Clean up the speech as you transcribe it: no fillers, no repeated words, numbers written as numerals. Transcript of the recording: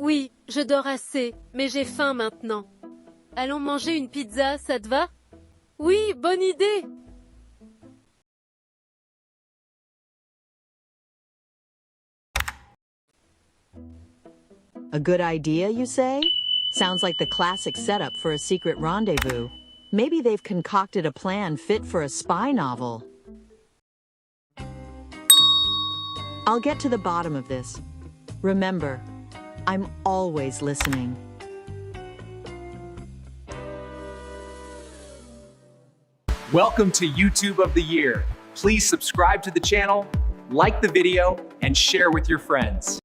Oui, je dors assez, mais j'ai faim maintenant. Allons manger une pizza, ça te va? Oui, bonne idée! A good idea, you say? Sounds like the classic setup for a secret rendezvous. Maybe they've concocted a plan fit for a spy novel. I'll get to the bottom of this. Remember, I'm always listening. Welcome to YouTube of the Year. Please subscribe to the channel, like the video, and share with your friends.